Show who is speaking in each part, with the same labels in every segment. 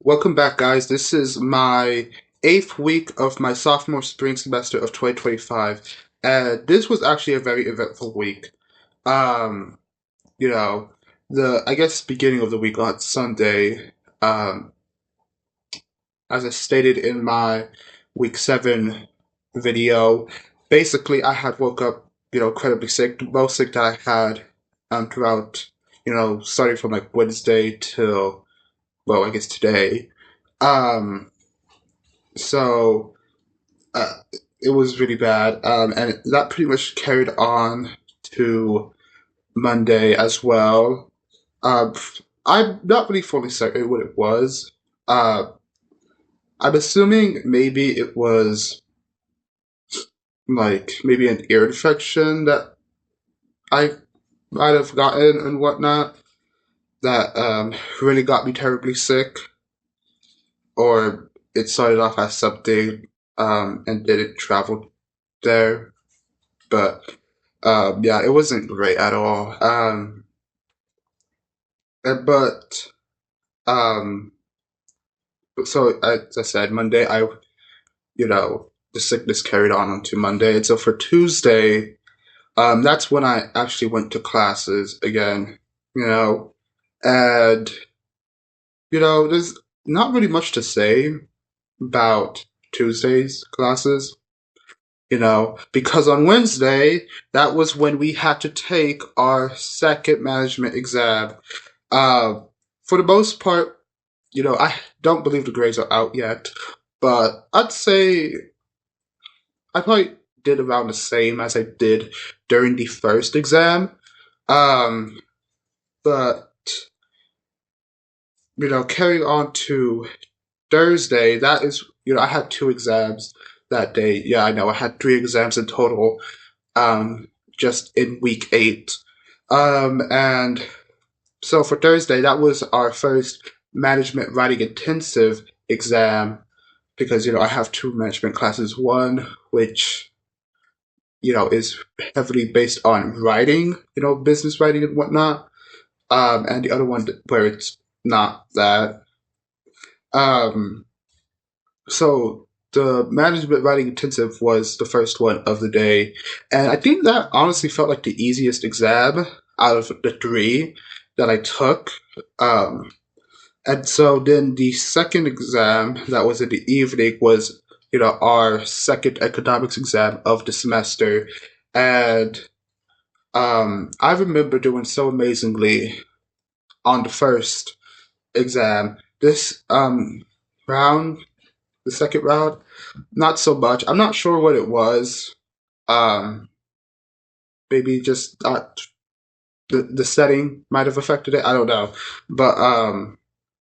Speaker 1: Welcome back, guys. This is my eighth week of my sophomore spring semester of 2025, and this was actually a very eventful week. Um, you know, I guess beginning of the week on Sunday, um, as I stated in my week 7 video, basically I had woke up, incredibly sick, the most sick that I had throughout, starting from like Wednesday till, well, I guess today. Um, So uh, it was really bad, and that pretty much carried on to Monday as well. Uh, I'm not really fully certain what it was. Uh, I'm assuming maybe it was like maybe an ear infection that I might have gotten and whatnot that really got me terribly sick, or it started off as something and didn't travel there, but yeah, it wasn't great at all. But um, so as I said, Monday, the sickness carried on onto Monday, and so for Tuesday, that's when I actually went to classes again. You know, and there's not really much to say about Tuesday's classes. Because on Wednesday, that was when we had to take our second management exam. Uh, for the most part, I don't believe the grades are out yet, but I'd say I probably did around the same as I did during the first exam. Um, but, carrying on to Thursday, that is, I had two exams that day. Yeah, I know, I had three exams in total, just in week 8. And so for Thursday, that was our first management writing intensive exam because I have two management classes. One which is heavily based on writing, business writing and whatnot, and the other one where it's not that. Um, so the management writing intensive was the first one of the day, and I think that honestly felt like the easiest exam out of the three that I took. Um, And so then the second exam that was in the evening was, our second economics exam of the semester. And I remember doing so amazingly on the first exam. This round, the second round, not so much. I'm not sure what it was. Um, maybe just the setting might have affected it. I don't know. But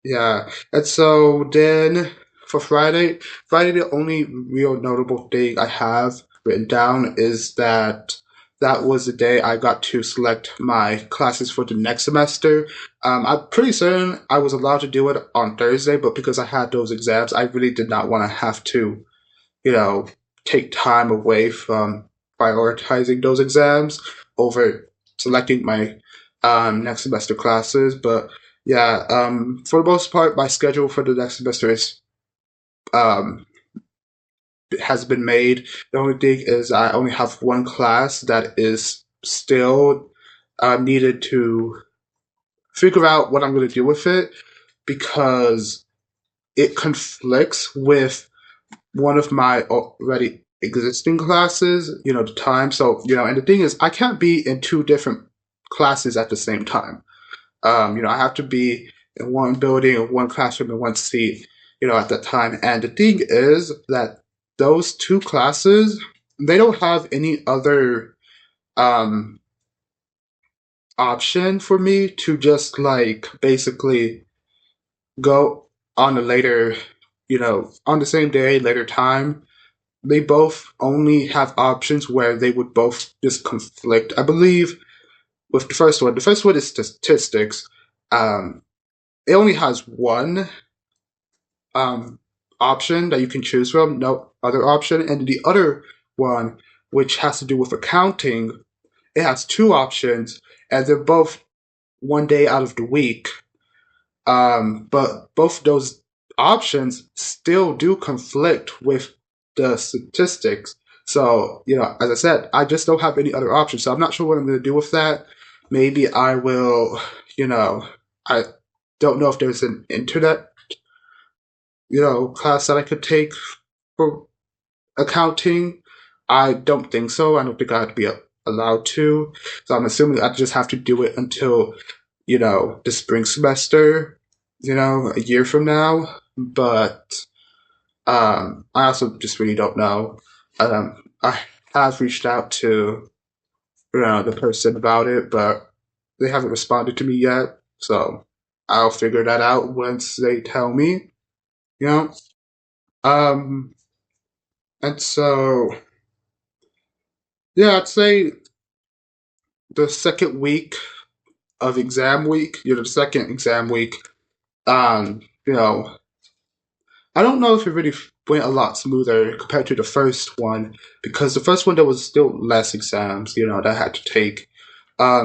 Speaker 1: yeah. And so then for Friday, the only real notable thing I have written down is that that was the day I got to select my classes for the next semester. I'm pretty certain I was allowed to do it on Thursday, but because I had those exams, I really did not want to have to, you know, take time away from prioritizing those exams over selecting my next semester classes. But yeah, for the most part, my schedule for the next semester is um, has been made. The only thing is I only have one class that is still needed to figure out what I'm going to do with it because it conflicts with one of my already existing classes, the time. So, and the thing is, I can't be in two different classes at the same time. I have to be in one building, in one classroom, in one seat, at that time. And the thing is that those two classes, they don't have any other um, option for me to just like basically go on a later, on the same day, later time. They both only have options where they would both just conflict. I believe with the first one. The first one is statistics. Um, it only has one um, option that you can choose from, no other option. And the other one, which has to do with accounting, it has two options, and they're both one day out of the week. But both those options still do conflict with the statistics. So, as I said, I just don't have any other options. So I'm not sure what I'm going to do with that. Maybe I will, I don't know if there's an internet, class that I could take for accounting. I don't think so. I don't think I'd be allowed to. So I'm assuming I just have to do it until, the spring semester, a year from now. But I also just really don't know. I have reached out to, the person about it, but they haven't responded to me yet. So I'll figure that out once they tell me, you know? Um, and so, yeah, I'd say the second week of exam week, the second exam week, um, you know, I don't know if it really went a lot smoother compared to the first one because the first one there was still less exams, that I had to take.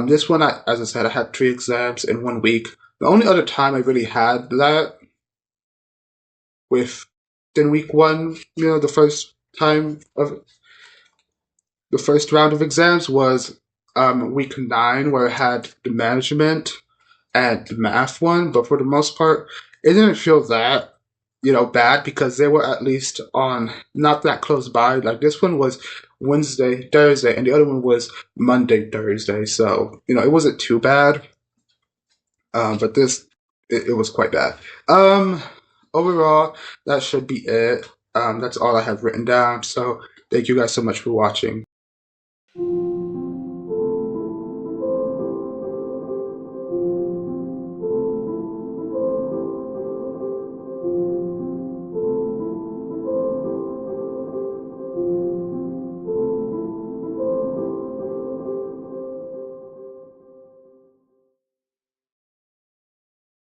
Speaker 1: This one, as I said, I had 3 exams in 1 week. The only other time I really had that within week one, the first time of the first round of exams was week 9, where I had the management and the math one. But for the most part, it didn't feel that bad because they were at least on not that close by. Like this one was Wednesday, Thursday, and the other one was Monday, Thursday. So it wasn't too bad. But this it was quite bad. Overall, that should be it. That's all I have written down. So thank you guys so much for watching.